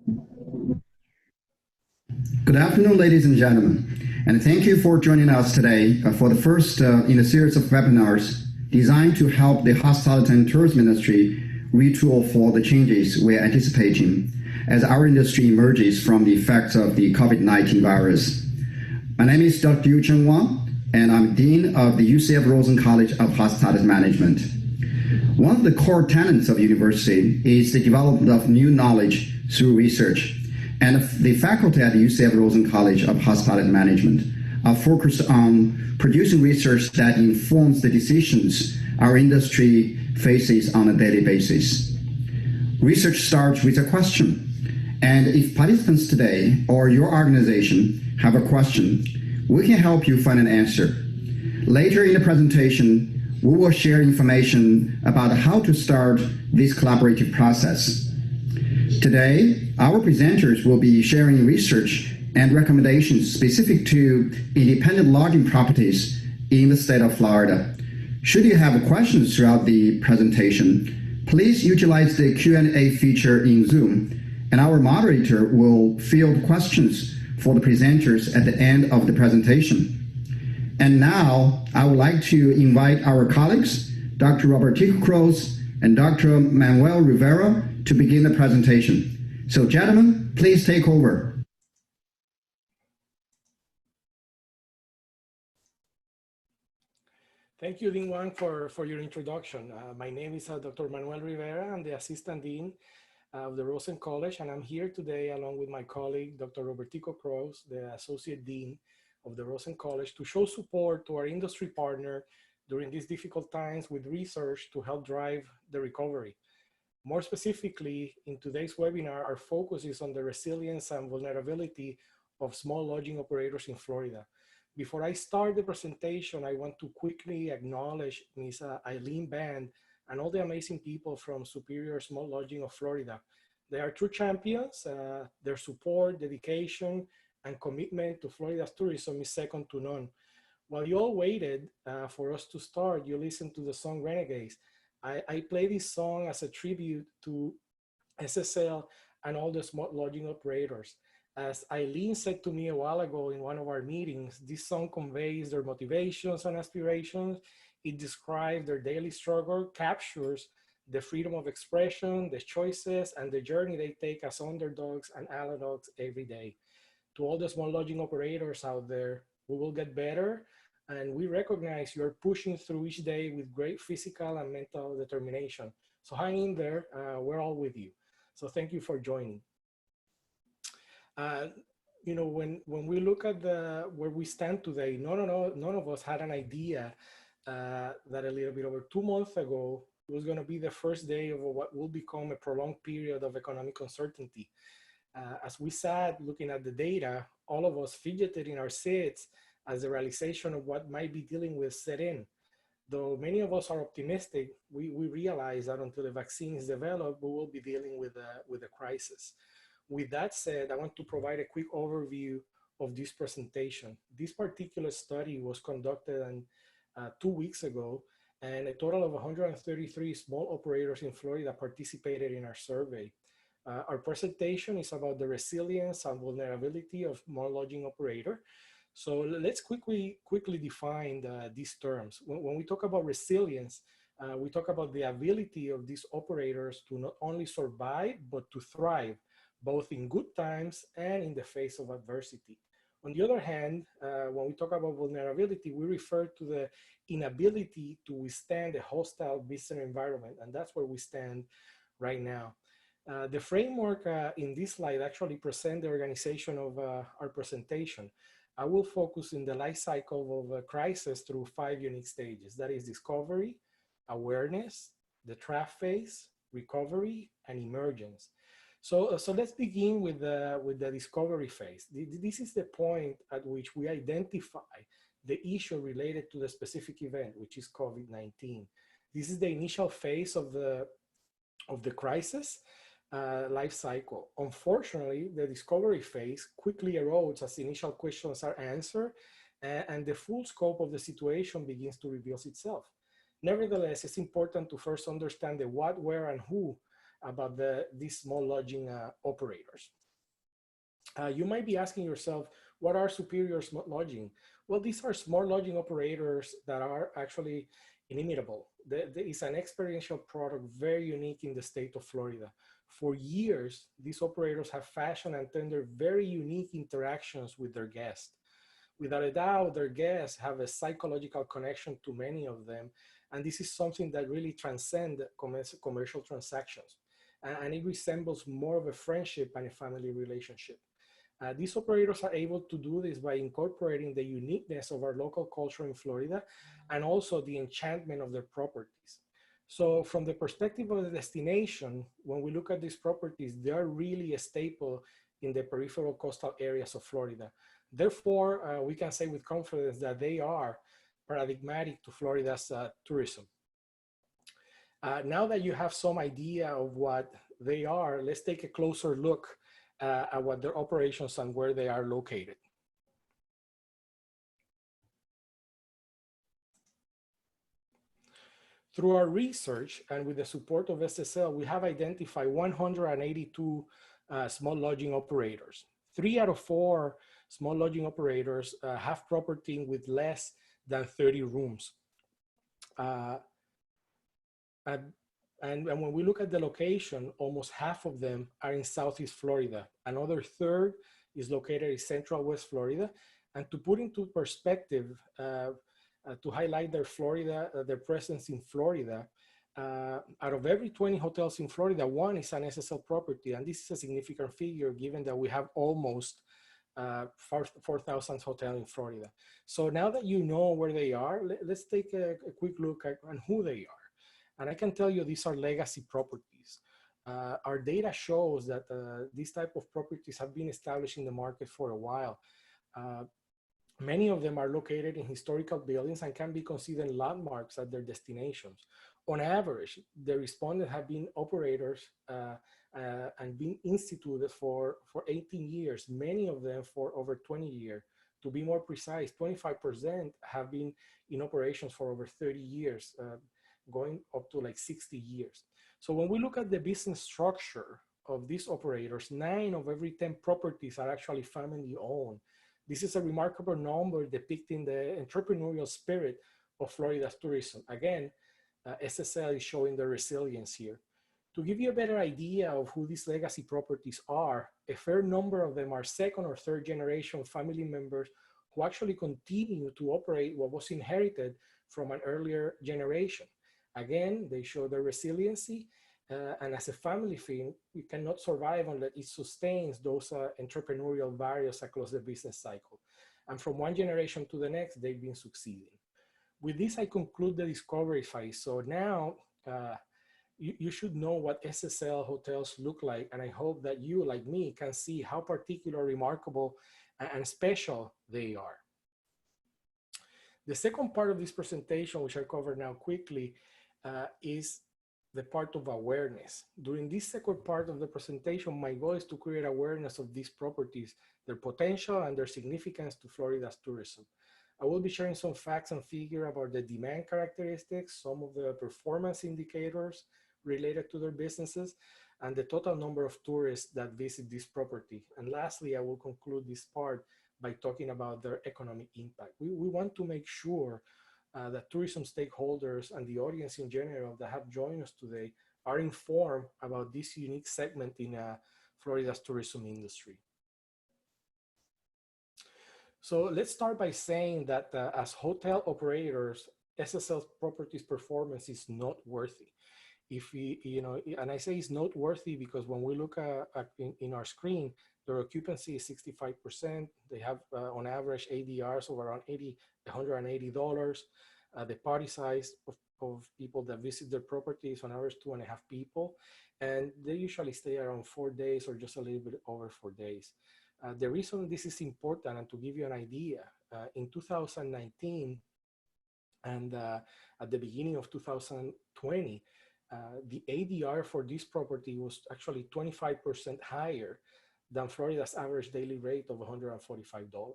Good afternoon, ladies and gentlemen, and thank you for joining us today for the first in a series of webinars designed to help the hospitality and tourism industry retool for the changes we are anticipating as our industry emerges from the effects of the COVID-19 virus. My name is Dr. Yucheng Wang, and I'm Dean of the UCF Rosen College of Hospitality Management. One of the core tenets of the university is the development of new knowledge through research. And the faculty at the UCF Rosen College of Hospitality Management are focused on producing research that informs the decisions our industry faces on a daily basis. Research starts with a question, and if participants today or your organization have a question, we can help you find an answer. Later in the presentation, we will share information about how to start this collaborative process. Today, our presenters will be sharing research and recommendations specific to independent lodging properties in the state of Florida. Should you have questions throughout the presentation, please utilize the Q&A feature in Zoom, and our moderator will field questions for the presenters at the end of the presentation. And now, I would like to invite our colleagues, Dr. Robertico Croes and Dr. Manuel Rivera, to begin the presentation. So, gentlemen, please take over. Thank you, Dean Wang, for your introduction. My name is Dr. Manuel Rivera. I'm the Assistant Dean of the Rosen College, and I'm here today along with my colleague, Dr. Robertico Croes, the Associate Dean of the Rosen College, to show support to our industry partner during these difficult times with research to help drive the recovery. More specifically, in today's webinar, our focus is on the resilience and vulnerability of small lodging operators in Florida. Before I start the presentation, I want to quickly acknowledge Ms. Eileen Band and all the amazing people from Superior Small Lodging of Florida. They are true champions. Their support, dedication, and commitment to Florida's tourism is second to none. While you all waited for us to start, you listened to the song Renegades. I play this song as a tribute to SSL and all the small lodging operators. As Eileen said to me a while ago in one of our meetings, this song conveys their motivations and aspirations. It describes their daily struggle, captures the freedom of expression, the choices, and the journey they take as underdogs and underdogs every day. To all the small lodging operators out there, we will get better. And we recognize you're pushing through each day with great physical and mental determination. So hang in there, we're all with you. So thank you for joining. You know, when we look at where we stand today, none of us had an idea that a little bit over 2 months ago was gonna be the first day of what will become a prolonged period of economic uncertainty. As we sat looking at the data, all of us fidgeted in our seats as the realization of what might be dealing with set in. Though many of us are optimistic, we realize that until the vaccine is developed, we will be dealing with a crisis. With that said, I want to provide a quick overview of this presentation. This particular study was conducted 2 weeks ago, and a total of 133 small operators in Florida participated in our survey. Our presentation is about the resilience and vulnerability of small lodging operator. So let's quickly define these terms. When we talk about resilience, we talk about the ability of these operators to not only survive, but to thrive, both in good times and in the face of adversity. On the other hand, when we talk about vulnerability, we refer to the inability to withstand a hostile business environment, and that's where we stand right now. The framework in this slide actually presents the organization of our presentation. I will focus in the life cycle of a crisis through 5 unique stages. That is discovery, awareness, the trap phase, recovery, and emergence. So let's begin with the discovery phase. This is the point at which we identify the issue related to the specific event, which is COVID-19. This is the initial phase of the crisis life cycle. Unfortunately, the discovery phase quickly erodes as initial questions are answered and the full scope of the situation begins to reveal itself. Nevertheless, it's important to first understand the what, where, and who about these small lodging operators. You might be asking yourself, what are superior small lodging? Well, these are small lodging operators that are actually inimitable. There is an experiential product very unique in the state of Florida. For years, these operators have fashioned and tendered very unique interactions with their guests. Without a doubt, their guests have a psychological connection to many of them. And this is something that really transcends commercial transactions. And it resembles more of a friendship and a family relationship. These operators are able to do this by incorporating the uniqueness of our local culture in Florida and also the enchantment of their properties. So from the perspective of the destination, when we look at these properties, they are really a staple in the peripheral coastal areas of Florida. Therefore, we can say with confidence that they are paradigmatic to Florida's tourism. Now that you have some idea of what they are, let's take a closer look at what their operations and where they are located. Through our research and with the support of SSL, we have identified 182 small lodging operators. 3 out of 4 small lodging operators have property with less than 30 rooms. And when we look at the location, almost half of them are in Southeast Florida. Another third is located in Central West Florida. And to put into perspective, to highlight their presence in Florida, out of every 20 hotels in Florida, 1 is an SSL property. And this is a significant figure given that we have almost 4,000 hotels in Florida. So now that you know where they are, let's take a quick look at who they are. And I can tell you these are legacy properties. Our data shows that these type of properties have been established in the market for a while. Many of them are located in historical buildings and can be considered landmarks at their destinations. On average, the respondents have been operators and been instituted for 18 years, many of them for over 20 years. To be more precise, 25% have been in operations for over 30 years, going up to like 60 years. So when we look at the business structure of these operators, 9 of every 10 properties are actually family owned. This is a remarkable number depicting the entrepreneurial spirit of Florida's tourism. Again, SSL is showing the resilience here. To give you a better idea of who these legacy properties are, a fair number of them are 2nd or 3rd generation family members who actually continue to operate what was inherited from an earlier generation. Again, they show their resiliency, and as a family thing, we cannot survive unless it sustains those entrepreneurial values across the business cycle. And from one generation to the next, they've been succeeding. With this, I conclude the discovery phase. So now you should know what SSL hotels look like, and I hope that you, like me, can see how particular, remarkable, and special they are. The second part of this presentation, which I'll cover now quickly, is the part of awareness. During this second part of the presentation, my goal is to create awareness of these properties, their potential and their significance to Florida's tourism. I will be sharing some facts and figures about the demand characteristics, some of the performance indicators related to their businesses, and the total number of tourists that visit this property. And lastly, I will conclude this part by talking about their economic impact. We want to make sure that tourism stakeholders and the audience in general that have joined us today are informed about this unique segment in Florida's tourism industry. So let's start by saying that as hotel operators, SSL properties performance is noteworthy. If we, and I say it's noteworthy because when we look in our screen, their occupancy is 65%. They have on average ADRs of around $180. The party size of people that visit their property is on average 2.5 people. And they usually stay around 4 days or just a little bit over 4 days. The reason this is important, and to give you an idea, in 2019 and at the beginning of 2020, the ADR for this property was actually 25% higher than Florida's average daily rate of $145.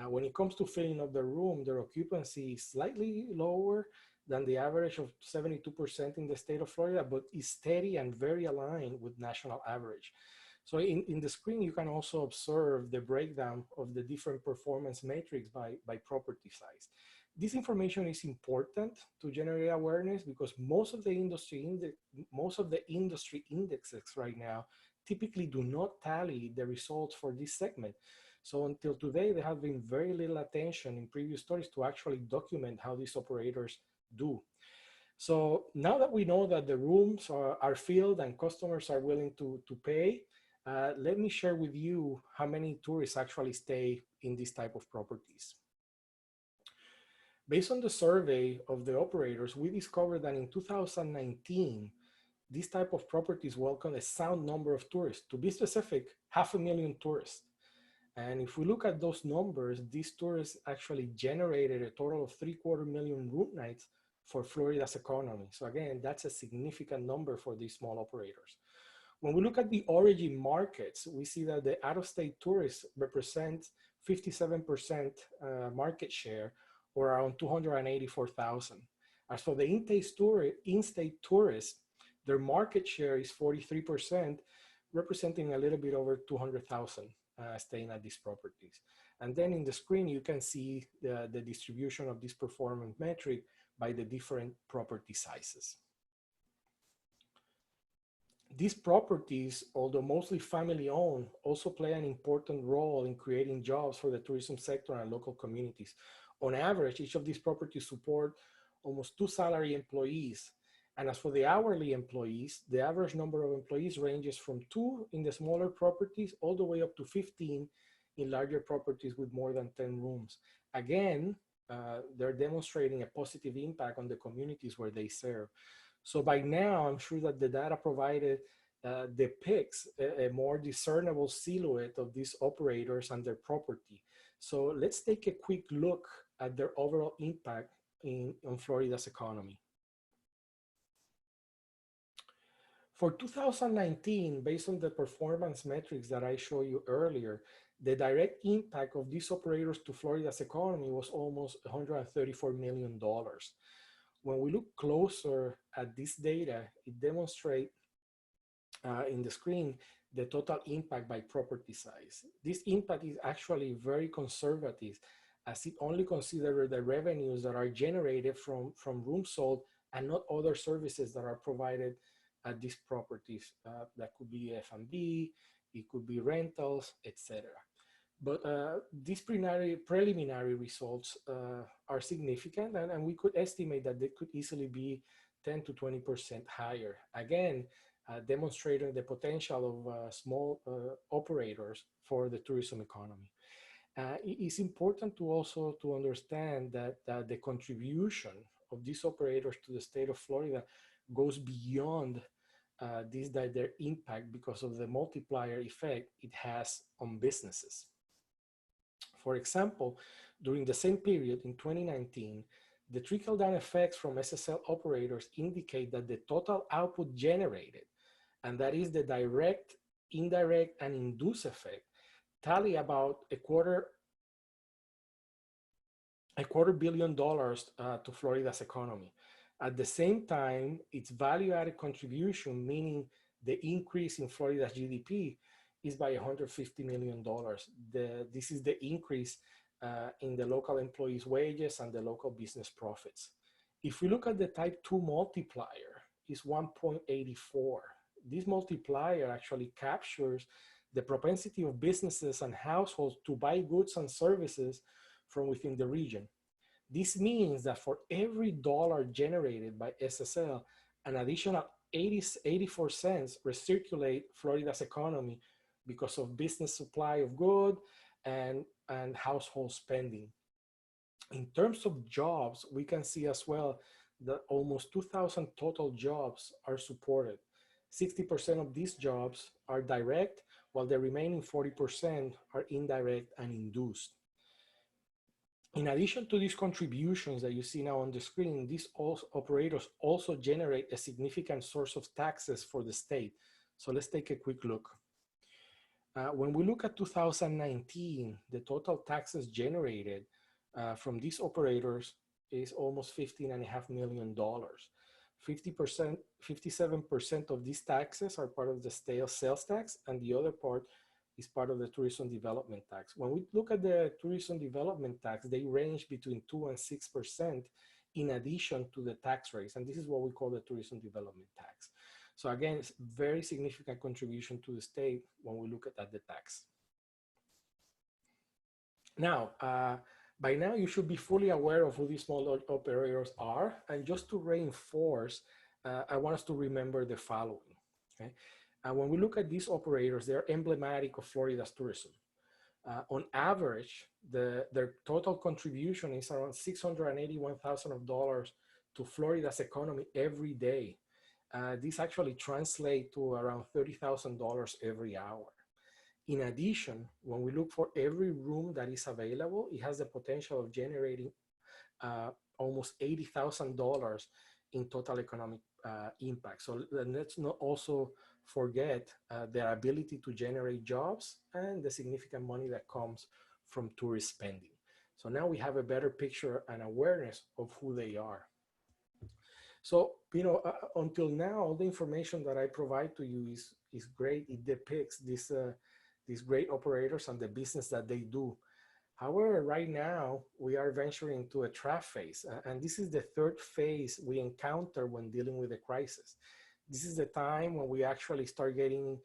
When it comes to filling up the room, their occupancy is slightly lower than the average of 72% in the state of Florida, but is steady and very aligned with national average. So in the screen, you can also observe the breakdown of the different performance metrics by property size. This information is important to generate awareness because most of the industry indexes right now typically do not tally the results for this segment. So until today, there has been very little attention in previous stories to actually document how these operators do. So now that we know that the rooms are filled and customers are willing to pay, let me share with you how many tourists actually stay in this type of properties. Based on the survey of the operators, we discovered that in 2019, this type of properties welcomed a sound number of tourists. To be specific, 500,000 tourists. And if we look at those numbers, these tourists actually generated a total of 750,000 room nights for Florida's economy. So again, that's a significant number for these small operators. When we look at the origin markets, we see that the out-of-state tourists represent 57% market share, or around 284,000. As for the in-state tourists, their market share is 43%, representing a little bit over 200,000 staying at these properties. And then in the screen, you can see the distribution of this performance metric by the different property sizes. These properties, although mostly family-owned, also play an important role in creating jobs for the tourism sector and local communities. On average, each of these properties support almost 2 salary employees. And as for the hourly employees, the average number of employees ranges from 2 in the smaller properties all the way up to 15 in larger properties with more than 10 rooms. Again, they're demonstrating a positive impact on the communities where they serve. So by now, I'm sure that the data provided depicts a more discernible silhouette of these operators and their property. So let's take a quick look at their overall impact on Florida's economy. For 2019, based on the performance metrics that I showed you earlier, the direct impact of these operators to Florida's economy was almost $134 million. When we look closer at this data, it demonstrates in the screen the total impact by property size. This impact is actually very conservative, as it only considers the revenues that are generated from rooms sold and not other services that are provided at these properties. That could be F&B, it could be rentals, etc. But these preliminary results are significant, and we could estimate that they could easily be 10 to 20% higher. Again, demonstrating the potential of small operators for the tourism economy. It's important to also to understand that the contribution of these operators to the state of Florida goes beyond their impact because of the multiplier effect it has on businesses. For example, during the same period in 2019, the trickle-down effects from SSL operators indicate that the total output generated, and that is the direct, indirect, and induced effect, tally about a quarter billion dollars to Florida's economy. At the same time, its value-added contribution, meaning the increase in Florida's GDP, is by $150 million. This is the increase in the local employees' wages and the local business profits. If we look at the type 2 multiplier, it's 1.84. This multiplier actually captures the propensity of businesses and households to buy goods and services from within the region. This means that for every dollar generated by SSL, an additional 84 cents recirculate Florida's economy because of business supply of goods and household spending. In terms of jobs, we can see as well that almost 2,000 total jobs are supported. 60% of these jobs are direct, while the remaining 40% are indirect and induced. In addition to these contributions that you see now on the screen, these operators also generate a significant source of taxes for the state. So let's take a quick look. When we look at 2019, the total taxes generated from these operators is almost $15.5 million. 50%, 57% of these taxes are part of the sales tax, and the other part is part of the tourism development tax. When we look at the tourism development tax, they range between 2 and 6% in addition to the tax rates. And this is what we call the tourism development tax. So again, it's very significant contribution to the state when we look at the tax. Now, by now you should be fully aware of who these small operators are. And just to reinforce, I want us to remember the following, okay? When we look at these operators, they're emblematic of Florida's tourism. On average, their total contribution is around $681,000 to Florida's economy every day. This actually translates to around $30,000 every hour. In addition, when we look for every room that is available, it has the potential of generating almost $80,000 in total economic impact. So let's not also forget their ability to generate jobs and the significant money that comes from tourist spending. So now we have a better picture and awareness of who they are. So, you know, until now, all the information that I provide to you is great. It depicts these great operators and the business that they do. However, right now, we are venturing into a trap phase. And this is the third phase we encounter when dealing with a crisis. This is the time when we actually start getting,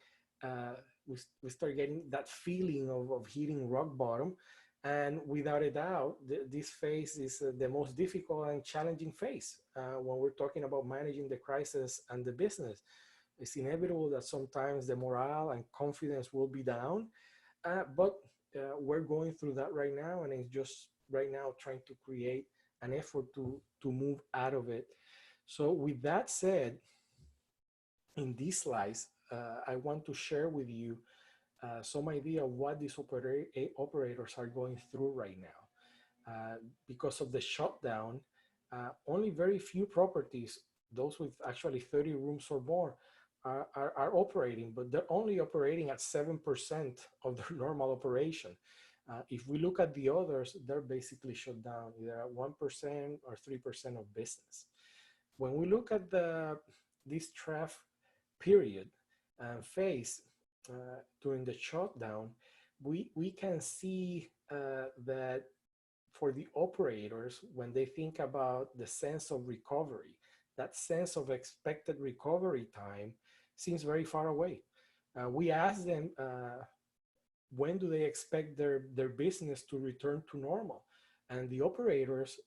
we start getting that feeling of hitting rock bottom. And without a doubt, this phase is the most difficult and challenging phase when we're talking about managing the crisis and the business. It's inevitable that sometimes the morale and confidence will be down, but we're going through that right now, and it's just right now trying to create an effort to move out of it. So with that said, in these slides, I want to share with you some idea of what these operators are going through right now. Because of the shutdown, only very few properties, those with actually 30 rooms or more, are operating, but they're only operating at 7% of their normal operation. If we look at the others, they're basically shut down, either at 1% or 3% of business. When we look at this trough period phase during the shutdown, we can see that for the operators, when they think about the sense of recovery, that sense of expected recovery time seems very far away. We asked them, when do they expect their business to return to normal? And the operators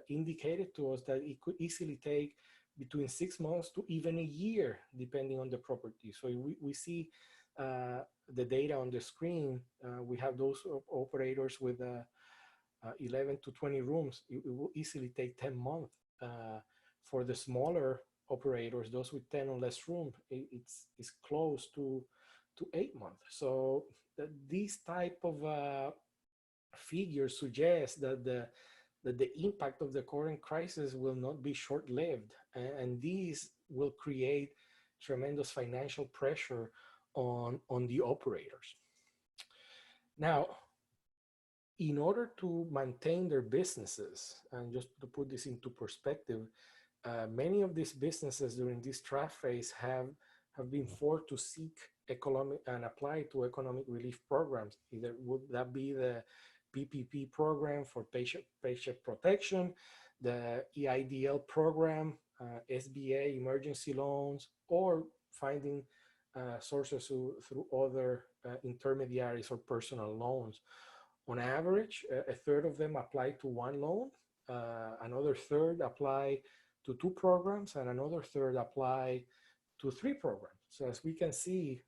indicated to us that it could easily take between 6 months to even a year, depending on the property. So we see the data on the screen. We have those operators with 11 to 20 rooms. It will easily take 10 months. For the smaller operators, those with 10 or less room, it's close to 8 months. So these type of figures suggest that the impact of the current crisis will not be short-lived, and these will create tremendous financial pressure on the operators. Now, in order to maintain their businesses, and just to put this into perspective, many of these businesses during this trough phase have been forced to seek economic and apply to economic relief programs. Either would that be the PPP program for paycheck protection, the EIDL program, SBA emergency loans, or finding sources through other intermediaries or personal loans. On average, a third of them apply to one loan, another third apply to 2 programs, and another third apply to 3 programs. So as we can see,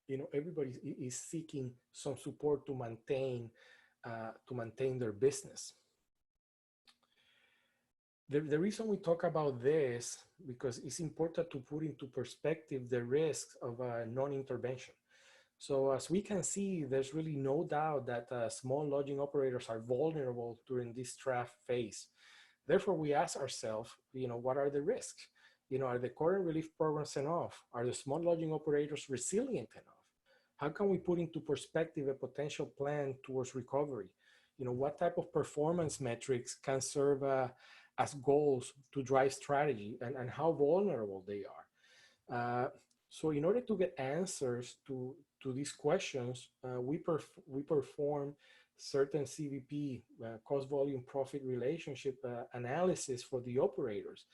you know, everybody is seeking some support to maintain their business. The reason we talk about this, because it's important to put into perspective the risks of non-intervention. So as we can see, there's really no doubt that small lodging operators are vulnerable during this trough phase. Therefore, we ask ourselves, you know, what are the risks? You know, are the current relief programs enough? Are the small lodging operators resilient enough? How can we put into perspective a potential plan towards recovery? what type of performance metrics can serve as goals to drive strategy, and how vulnerable they are. So in order to get answers to these questions, we perform certain CVP, cost volume profit relationship analysis for the operators.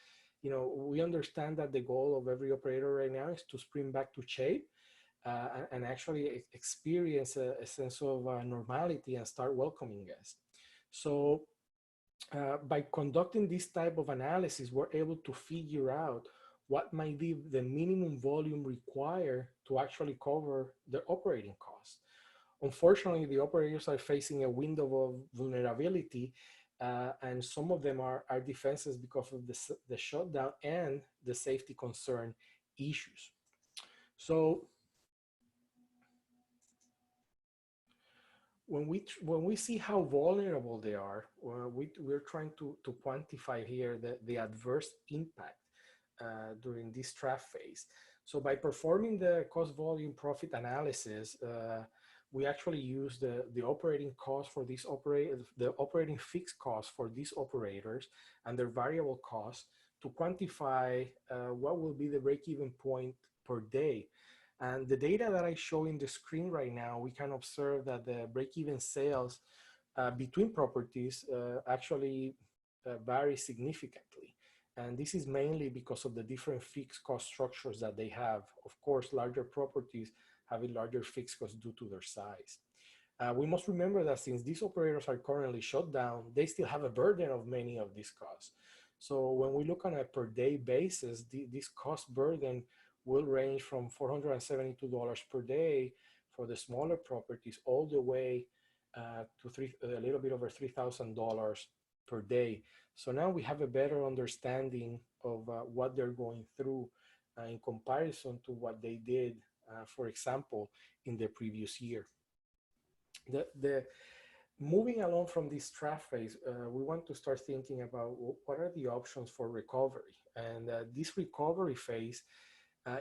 We understand that the goal of every operator right now is to spring back to shape and actually experience a sense of normality and start welcoming guests. So by conducting this type of analysis, we're able to figure out what might be the minimum volume required to actually cover their operating costs. Unfortunately, the operators are facing a window of vulnerability, and some of them are defenses because of the shutdown and the safety concern issues. So when we see how vulnerable they are, we're trying to quantify here the adverse impact during this trap phase. So by performing the cost volume profit analysis, we actually use the operating cost for these the operating fixed cost for these operators and their variable costs to quantify what will be the break-even point per day. And the data that I show in the screen right now, we can observe that the break-even sales between properties actually vary significantly. And this is mainly because of the different fixed cost structures that they have. Of course, larger properties having larger fixed costs due to their size. We must remember that since these operators are currently shut down, they still have a burden of many of these costs. So when we look on a per day basis, this cost burden will range from $472 per day for the smaller properties all the way to a little bit over $3,000 per day. So now we have a better understanding of what they're going through in comparison to what they did, for example, in the previous year. Moving along from this trap phase, we want to start thinking about what are the options for recovery. And this recovery phase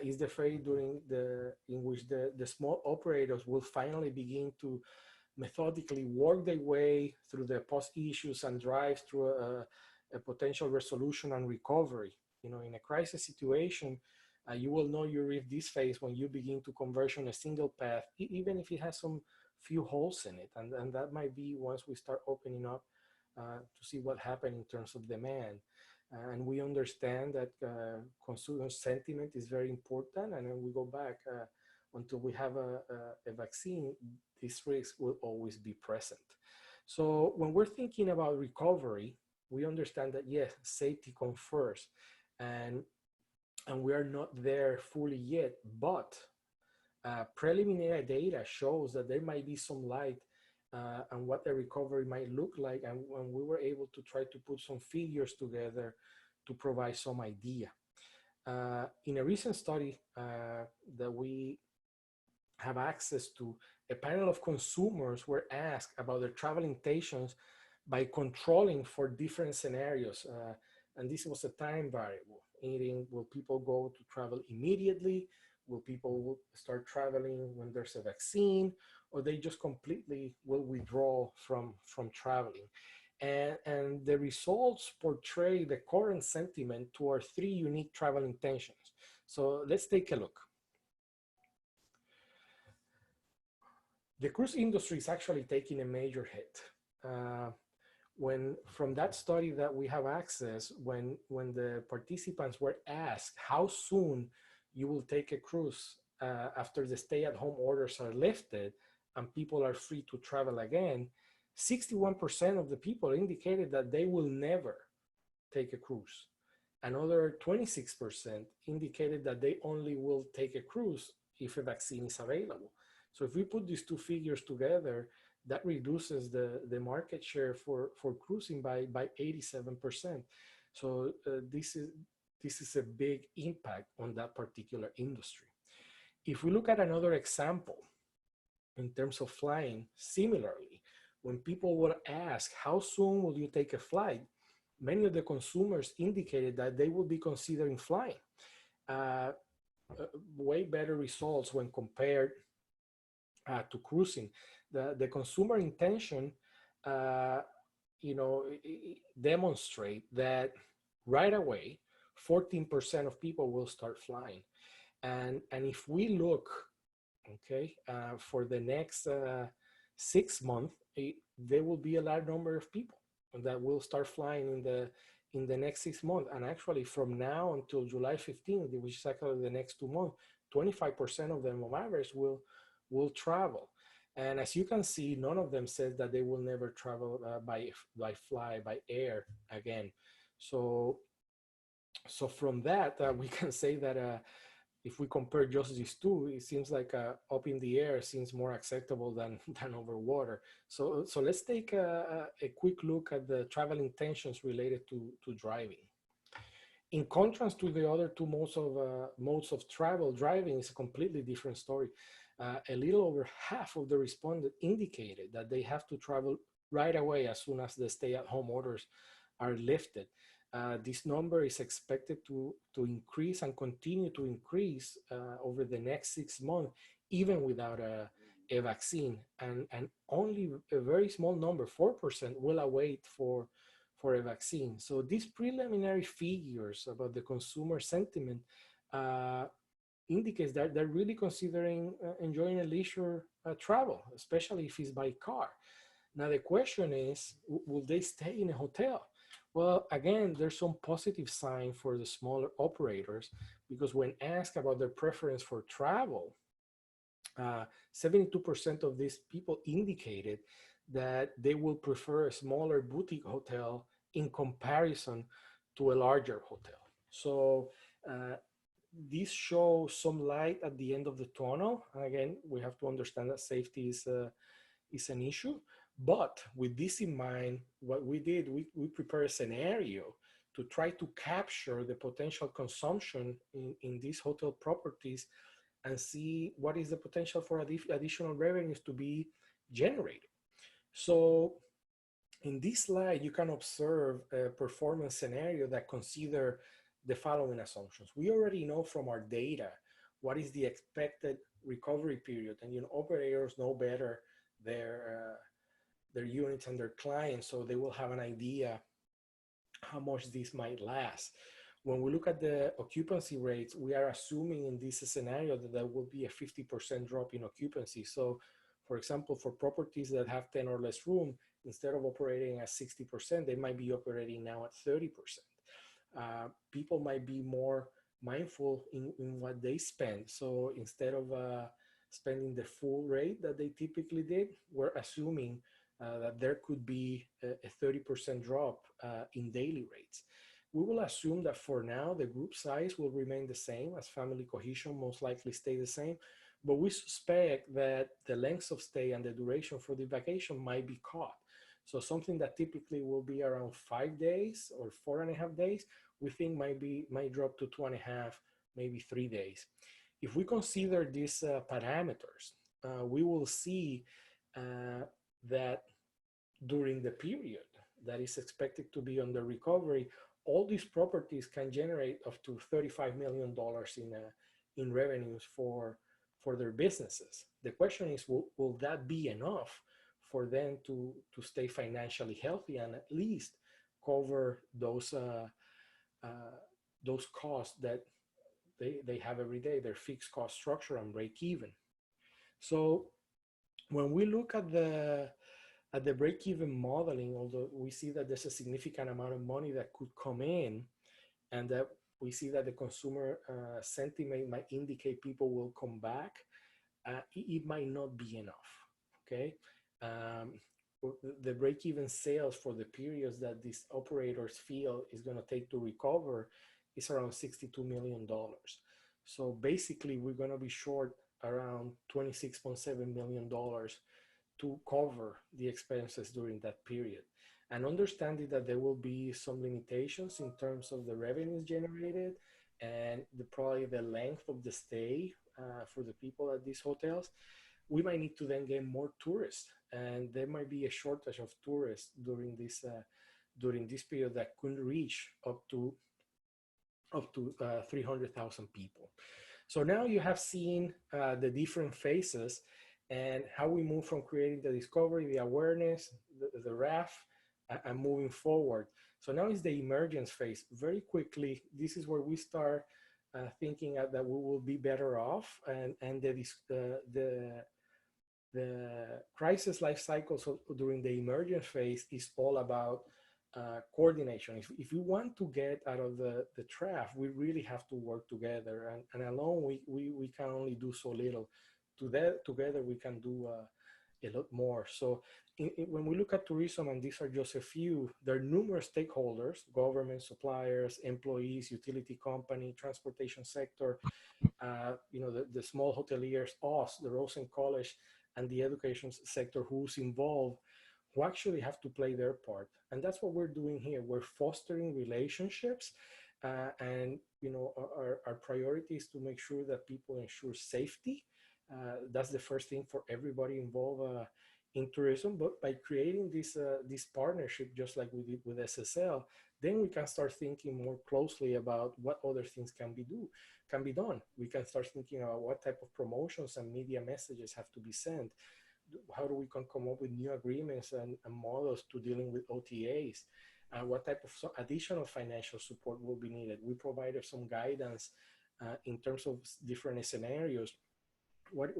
is the phase in which the small operators will finally begin to methodically work their way through the post issues and drive through a potential resolution and recovery. In a crisis situation, you will know you reach this phase when you begin to converge on a single path, even if it has some few holes in it. And that might be once we start opening up to see what happened in terms of demand. And we understand that consumer sentiment is very important. And then we go back until we have a vaccine, this risk will always be present. So when we're thinking about recovery, we understand that yes, safety comes first, and we are not there fully yet, but preliminary data shows that there might be some light on what the recovery might look like, and when we were able to try to put some figures together to provide some idea. In a recent study that we have access to, a panel of consumers were asked about their travel intentions by controlling for different scenarios. And this was a time variable, meaning will people go to travel immediately? Will people start traveling when there's a vaccine? Or they just completely will withdraw from traveling? And the results portray the current sentiment toward three unique travel intentions. So let's take a look. The cruise industry is actually taking a major hit. From that study that we have access, when the participants were asked how soon you will take a cruise after the stay-at-home orders are lifted and people are free to travel again, 61% of the people indicated that they will never take a cruise. Another 26% indicated that they only will take a cruise if a vaccine is available. So if we put these two figures together, that reduces the market share for cruising by 87%. So this is a big impact on that particular industry. If we look at another example in terms of flying, similarly, when people were asked, how soon will you take a flight? Many of the consumers indicated that they will be considering flying. Way better results when compared to cruising. The consumer intention uh, demonstrate that right away, 14% of people will start flying. And if we look, okay, for the next 6 months, there will be a large number of people that will start flying in the next 6 months. And actually, from now until July 15th, which is actually the next 2 months, 25% of them on average will travel. And as you can see, none of them says that they will never travel by air again. So from that, we can say that if we compare just these two, it seems like up in the air seems more acceptable than over water. So let's take a quick look at the travel intentions related to driving. In contrast to the other two modes of travel, driving is a completely different story. A little over half of the respondents indicated that they have to travel right away as soon as the stay-at-home orders are lifted. This number is expected to increase and continue to increase over the next 6 months, even without a vaccine. And only a very small number, 4%, will await for a vaccine. So these preliminary figures about the consumer sentiment indicates that they're really considering enjoying a leisure travel, especially if it's by car. Now the question is, will they stay in a hotel? Well, again, there's some positive sign for the smaller operators, because when asked about their preference for travel, 72% of these people indicated that they will prefer a smaller boutique hotel in comparison to a larger hotel. So this shows some light at the end of the tunnel. And again, we have to understand that safety is an issue. But with this in mind, what we did, we prepared a scenario to try to capture the potential consumption in these hotel properties and see what is the potential for additional revenues to be generated. So in this slide, you can observe a performance scenario that consider the following assumptions. We already know from our data what is the expected recovery period, and operators know better their units and their clients, so they will have an idea how much this might last. When we look at the occupancy rates, we are assuming in this scenario that there will be a 50% drop in occupancy. So, for example, for properties that have 10 or less room, instead of operating at 60%, they might be operating now at 30%. People might be more mindful in what they spend. So instead of spending the full rate that they typically did, we're assuming that there could be a 30% drop in daily rates. We will assume that for now, the group size will remain the same, as family cohesion most likely stay the same, but we suspect that the length of stay and the duration for the vacation might be caught. So something that typically will be around 5 days or 4.5 days, we think might drop to 2.5, maybe 3 days. If we consider these parameters, we will see that during the period that is expected to be under recovery, all these properties can generate up to $35 million in revenues for their businesses. The question is, will that be enough for them to stay financially healthy and at least cover those costs that they have every day, their fixed cost structure, and break even? So when we look at the break-even modeling, although we see that there's a significant amount of money that could come in, and that we see that the consumer sentiment might indicate people will come back, it might not be enough, okay? The break-even sales for the periods that these operators feel is gonna take to recover is around $62 million. So basically, we're gonna be short around $26.7 million to cover the expenses during that period. And understanding that there will be some limitations in terms of the revenues generated and probably the length of the stay for the people at these hotels, we might need to then get more tourists, and there might be a shortage of tourists during this period that could reach up to 300,000 people. So now you have seen the different phases, and how we move from creating the discovery, the awareness, the RAF, and moving forward. So now is the emergence phase. Very quickly, this is where we start thinking that we will be better off, and the crisis life cycle. So during the emergence phase is all about coordination. If we want to get out of the trap, we really have to work together, and alone we can only do so little. Together we can do a lot more. So when we look at tourism, and these are just a few, there are numerous stakeholders: government, suppliers, employees, utility company, transportation sector, the small hoteliers, us, the Rosen College, and the education sector who's involved, who actually have to play their part. And that's what we're doing here. We're fostering relationships, and our priority is to make sure that people ensure safety. That's the first thing for everybody involved in tourism. But by creating this partnership, just like we did with SSL, then we can start thinking more closely about what other things can be done. We can start thinking about what type of promotions and media messages have to be sent. How do we can come up with new agreements and models to dealing with OTAs? What type of additional financial support will be needed? We provided some guidance in terms of different scenarios. What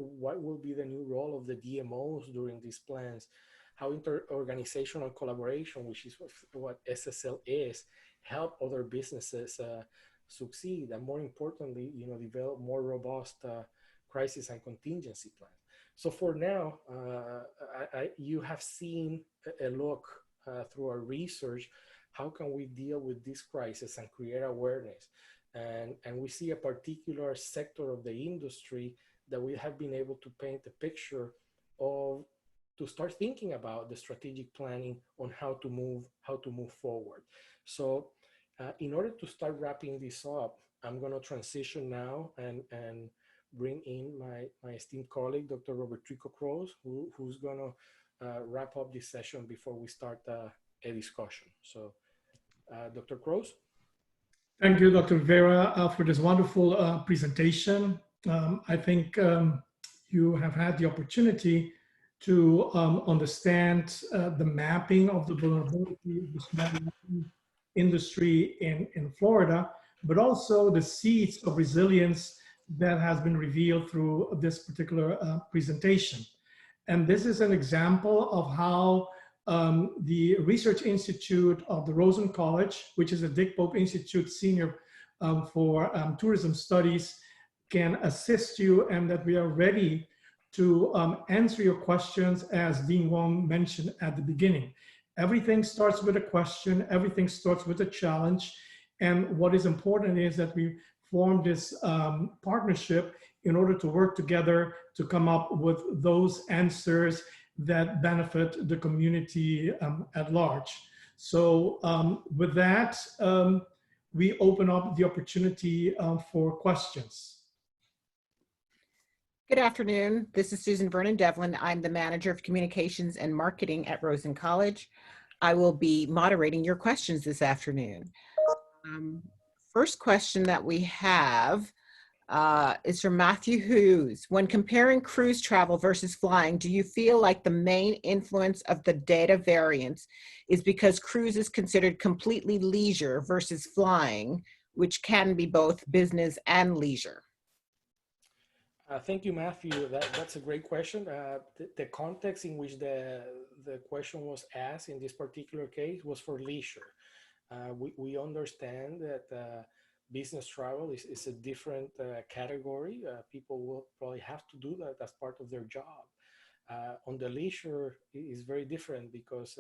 will be the new role of the DMOs during these plans? How inter-organizational collaboration, which is what SSL is, help other businesses succeed, and more importantly, develop more robust crisis and contingency plans. So for now, you have seen a look through our research, how can we deal with this crisis and create awareness? And we see a particular sector of the industry that we have been able to paint a picture of, to start thinking about the strategic planning on how to move forward. So in order to start wrapping this up, I'm going to transition now and bring in my esteemed colleague, Dr. Robertico Croes, who's going to wrap up this session before we start a discussion. So Dr. Croes. Thank you, Dr. Rivera, for this wonderful presentation. I think you have had the opportunity to understand the mapping of the vulnerability of the small industry in Florida, but also the seeds of resilience that has been revealed through this particular presentation. And this is an example of how the Research Institute of the Rosen College, which is a Dick Pope Institute Senior for Tourism Studies, can assist you, and that we are ready to answer your questions, as Dean Wong mentioned at the beginning. Everything starts with a question, everything starts with a challenge, and what is important is that we form this partnership in order to work together to come up with those answers that benefit the community at large. So with that, we open up the opportunity for questions. Good afternoon. This is Susan Vernon Devlin. I'm the Manager of Communications and Marketing at Rosen College. I will be moderating your questions this afternoon. First question that we have is from Matthew Hughes. When comparing cruise travel versus flying, do you feel like the main influence of the data variance is because cruise is considered completely leisure versus flying, which can be both business and leisure? Thank you, Matthew. That's a great question. The context in which the question was asked in this particular case was for leisure. We understand that business travel is a different category. People will probably have to do that as part of their job. On the leisure, it is very different because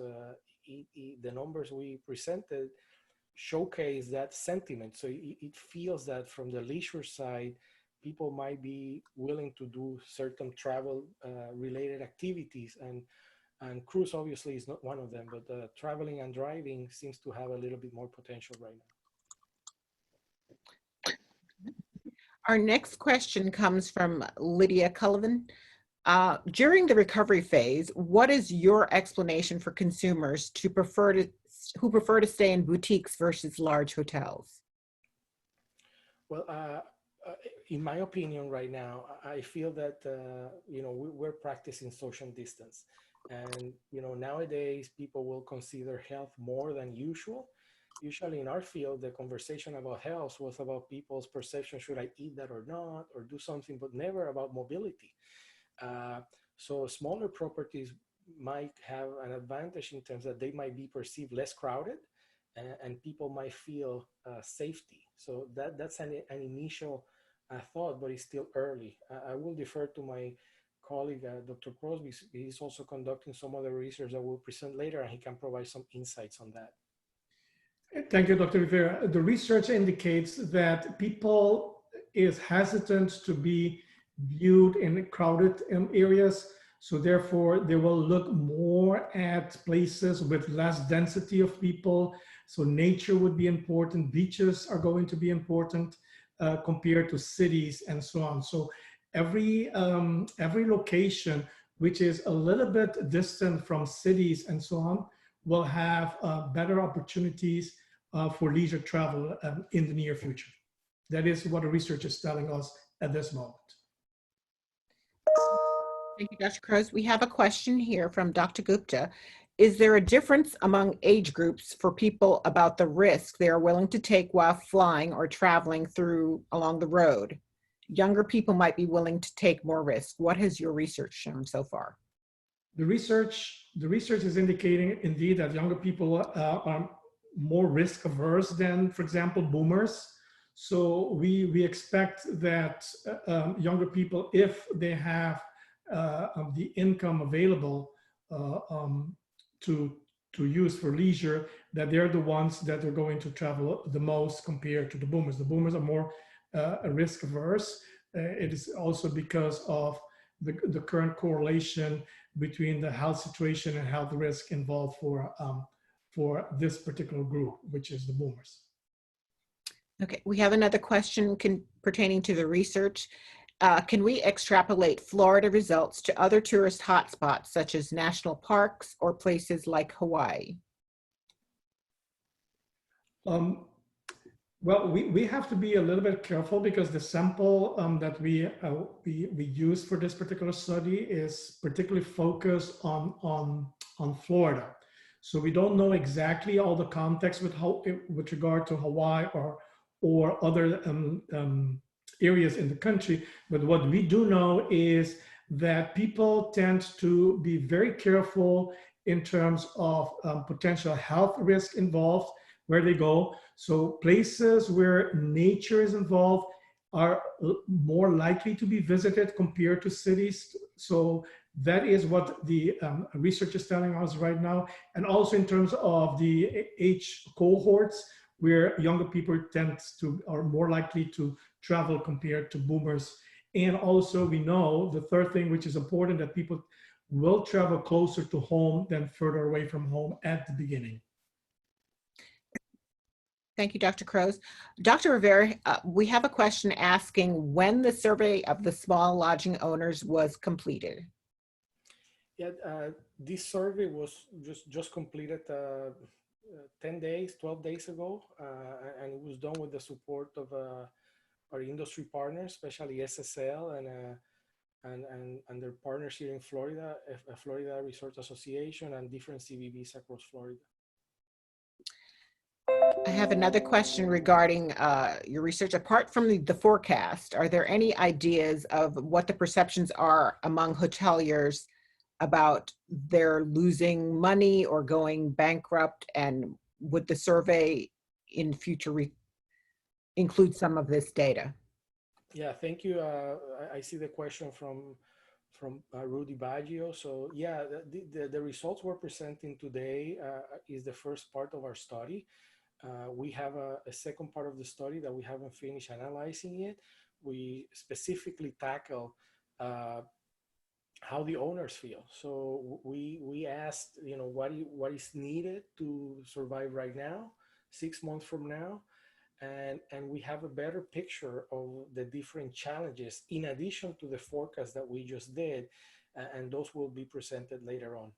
the numbers we presented showcase that sentiment. So it feels that from the leisure side, people might be willing to do certain travel related activities, and cruise obviously is not one of them, but traveling and driving seems to have a little bit more potential right now. Our next question comes from Lydia Cullivan. During the recovery phase, what is your explanation for consumers who prefer to stay in boutiques versus large hotels? Well, in my opinion, right now, I feel that we're practicing social distance, and nowadays people will consider health more than usual. Usually in our field, the conversation about health was about people's perception: should I eat that or not, or do something, but never about mobility. Uh, so smaller properties might have an advantage in terms that they might be perceived less crowded, and people might feel safety. So that's an initial thought, but it's still early. I will defer to my colleague, Dr. Croes. He's also conducting some other research that we'll present later, and he can provide some insights on that. Thank you, Dr. Rivera. The research indicates that people is hesitant to be viewed in crowded areas. So therefore, they will look more at places with less density of people. So nature would be important. Beaches are going to be important compared to cities and so on. So every location which is a little bit distant from cities and so on will have better opportunities for leisure travel in the near future. That is what the research is telling us at this moment. Thank you, Dr. Croes. We have a question here from Dr. Gupta. Is there a difference among age groups for people about the risk they are willing to take while flying or traveling along the road? Younger people might be willing to take more risk. What has your research shown so far? The research is indicating indeed that younger people are more risk averse than, for example, boomers. So we expect that younger people, if they have the income available to use for leisure, that they're the ones that are going to travel the most compared to the boomers. The boomers are more risk averse. It is also because of the current correlation between the health situation and health risk involved for this particular group, which is the boomers. Okay, we have another question pertaining to the research. Can we extrapolate Florida results to other tourist hotspots, such as national parks or places like Hawaii? Well, we have to be a little bit careful because the sample that we use for this particular study is particularly focused on Florida. So we don't know exactly all the context with regard to Hawaii or other areas in the country. But what we do know is that people tend to be very careful in terms of potential health risk involved where they go. So places where nature is involved are more likely to be visited compared to cities. So that is what the research is telling us right now. And also in terms of the age cohorts, where younger people are more likely to travel compared to boomers. And also we know the third thing, which is important, that people will travel closer to home than further away from home at the beginning. Thank you, Dr. Croes. Dr. Rivera, we have a question asking when the survey of the small lodging owners was completed. Yeah, this survey was just completed 10 days, 12 days ago, and it was done with the support of our industry partners, especially SSL and their partners here in Florida, Florida Resort Association and different CVBs across Florida. I have another question regarding your research. Apart from the forecast, are there any ideas of what the perceptions are among hoteliers about their losing money or going bankrupt? And would the survey in future include some of this data? Yeah, thank you. I see the question from Rudy Baggio. So yeah, the results we're presenting today is the first part of our study. We have a second part of the study that we haven't finished analyzing yet. We specifically tackle how the owners feel. So we asked, what is needed to survive right now, 6 months from now, and we have a better picture of the different challenges in addition to the forecast that we just did, and those will be presented later on.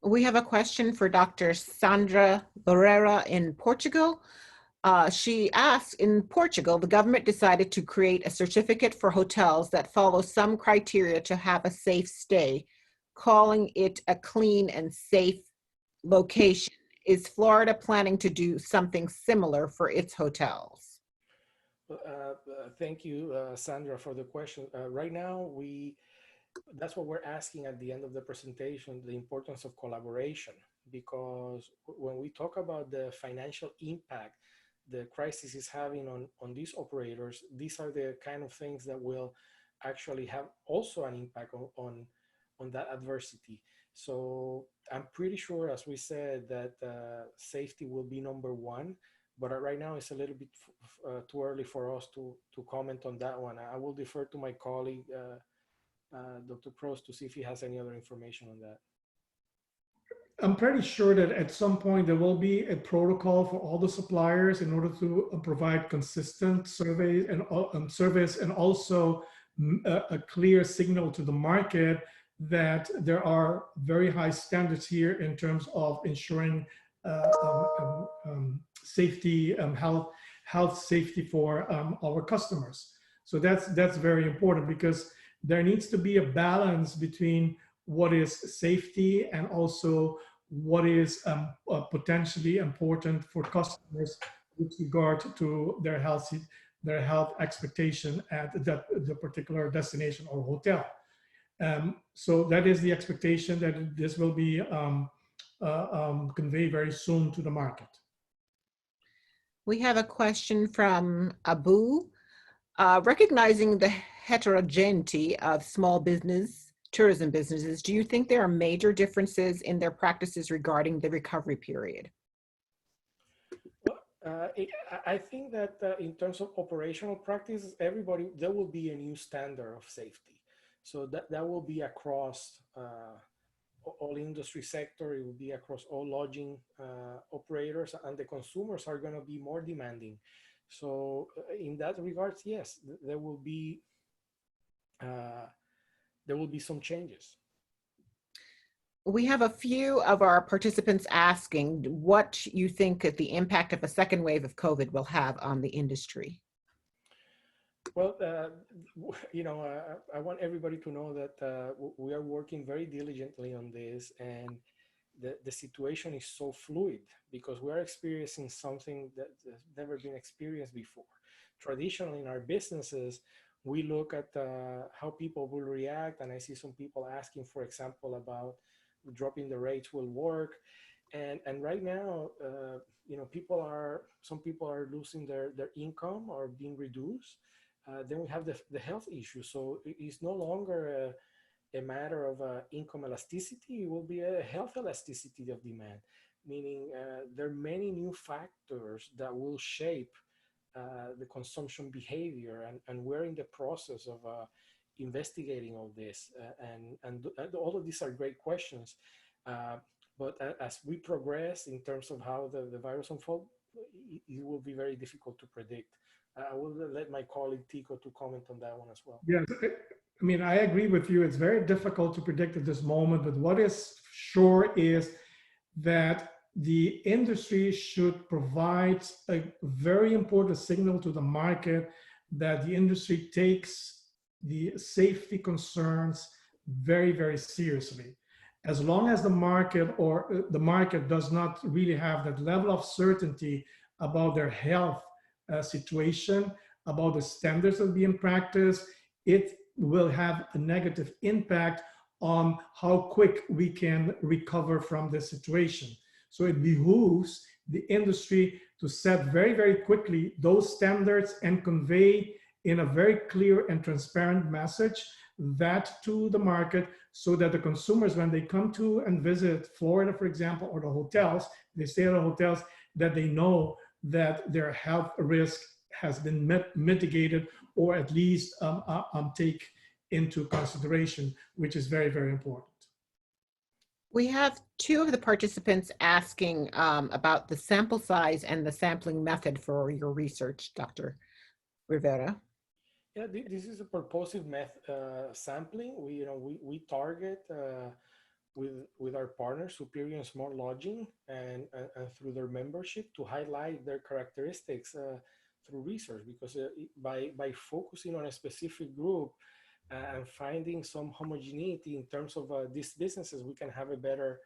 We have a question for Dr. Sandra Barreira in Portugal. She asks, in Portugal, the government decided to create a certificate for hotels that follow some criteria to have a safe stay, calling it a clean and safe location. Is Florida planning to do something similar for its hotels? Thank you, Sandra, for the question. Right now, that's what we're asking at the end of the presentation, the importance of collaboration, because when we talk about the financial impact the crisis is having on these operators, these are the kind of things that will actually have also an impact on that adversity. So I'm pretty sure, as we said, that safety will be number one, but right now it's a little bit too early for us to comment on that one. I will defer to my colleague, Dr. Croes, to see if he has any other information on that. I'm pretty sure that at some point there will be a protocol for all the suppliers in order to provide consistent surveys and service, and also a clear signal to the market that there are very high standards here in terms of ensuring safety, health safety for our customers. So that's very important, because there needs to be a balance between what is safety and also what is potentially important for customers with regard to their health expectation at the particular destination or hotel. So that is the expectation, that this will be conveyed very soon to the market. We have a question from Abu. Recognizing the heterogeneity of small business, tourism businesses, do you think there are major differences in their practices regarding the recovery period? Well, I think that in terms of operational practices, there will be a new standard of safety. So that will be across all industry sector. It will be across all lodging operators, and the consumers are going to be more demanding. So in that regards, yes, there will be some changes. We have a few of our participants asking what you think the impact of a second wave of COVID will have on the industry. Well, I want everybody to know that we are working very diligently on this, and the situation is so fluid because we are experiencing something that has never been experienced before. Traditionally, in our businesses, we look at how people will react, and I see some people asking, for example, about dropping the rates will work. And right now, some people are losing their income or being reduced. Then we have the health issue. So it's no longer a matter of income elasticity. It will be a health elasticity of demand, meaning there are many new factors that will shape the consumption behavior. And we're in the process of investigating all this. And all of these are great questions. But as we progress in terms of how the virus unfolds, it will be very difficult to predict. I will let my colleague Tico to comment on that one as well. Yes, I mean, I agree with you. It's very difficult to predict at this moment, but what is sure is that the industry should provide a very important signal to the market that the industry takes the safety concerns very, very seriously. As long as the market does not really have that level of certainty about their health situation, about the standards that are being practiced, it will have a negative impact on how quick we can recover from this situation. So it behooves the industry to set very, very quickly those standards and convey in a very clear and transparent message that to the market, so that the consumers, when they come to and visit Florida, for example, or the hotels, they stay at the hotels, that they know that their health risk has been mitigated, or at least take into consideration, which is very, very important. We have two of the participants asking about the sample size and the sampling method for your research, Dr. Rivera. Yeah, this is a purposive sampling. We target with our partners, Superior and Smart Lodging, and through their membership to highlight their characteristics through research. Because by focusing on a specific group and finding some homogeneity in terms of these businesses, we can have a better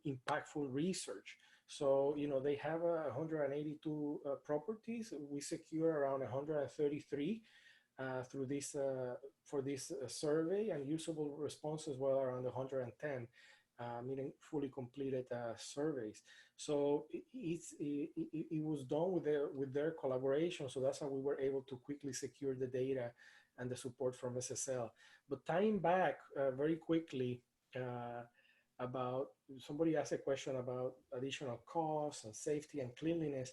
impactful research. So, they have 182 properties. We secure around 133 through this for this survey, and usable responses were around 110, meaning fully completed surveys. So it was done with their collaboration. So that's how we were able to quickly secure the data and the support from SSL. But tying back very quickly, about, somebody asked a question about additional costs and safety and cleanliness.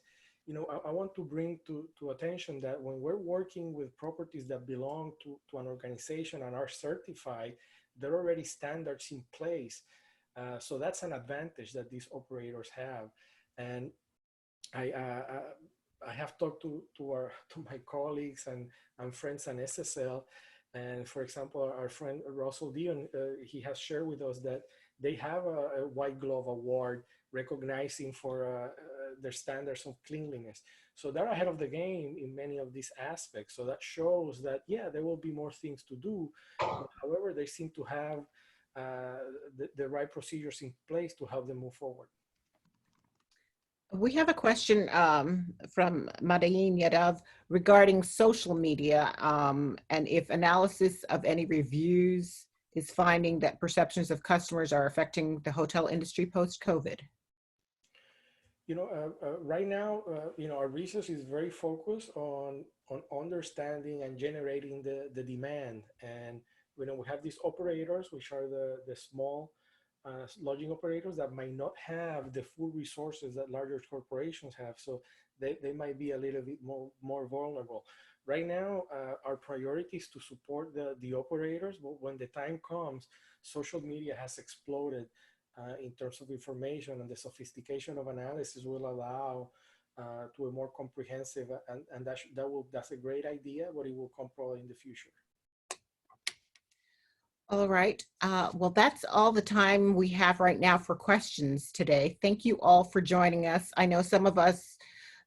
I want to bring to attention that when we're working with properties that belong to an organization and are certified, there are already standards in place. So that's an advantage that these operators have. And I have talked to my colleagues and friends on SSL. And for example, our friend Russell Dion, he has shared with us that they have a White Glove Award recognizing for their standards of cleanliness. So they're ahead of the game in many of these aspects. So that shows that, yeah, there will be more things to do. However, they seem to have the right procedures in place to help them move forward. We have a question from Madain Yadav regarding social media and if analysis of any reviews is finding that perceptions of customers are affecting the hotel industry post-COVID. Right now, our research is very focused on understanding and generating the demand. And, we have these operators, which are the small lodging operators that might not have the full resources that larger corporations have. So they might be a little bit more vulnerable. Right now, our priority is to support the operators, but when the time comes, social media has exploded in terms of information, and the sophistication of analysis will allow to a more comprehensive, and that's a great idea, but it will come probably in the future. All right. Well, that's all the time we have right now for questions today. Thank you all for joining us. I know some of us,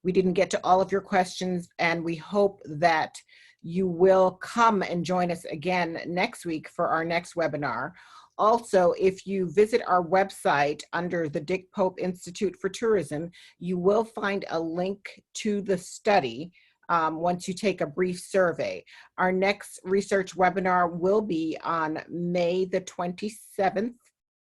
we didn't get to all of your questions, and we hope that you will come and join us again next week for our next webinar. Also, if you visit our website under the Dick Pope Institute for Tourism, you will find a link to the study once you take a brief survey. Our next research webinar will be on May the 27th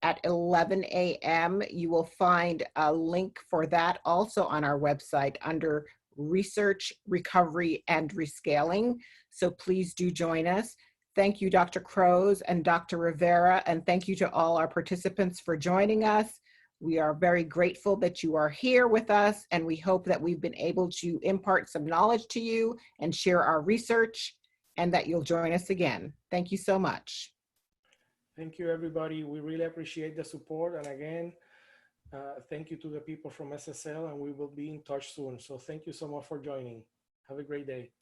at 11 a.m. You will find a link for that also on our website under Research, Recovery, and Rescaling. So please do join us. Thank you, Dr. Croes and Dr. Rivera, and thank you to all our participants for joining us. We are very grateful that you are here with us, and we hope that we've been able to impart some knowledge to you and share our research, and that you'll join us again. Thank you so much. Thank you, everybody. We really appreciate the support. And again, thank you to the people from SSL, and we will be in touch soon. So thank you so much for joining. Have a great day.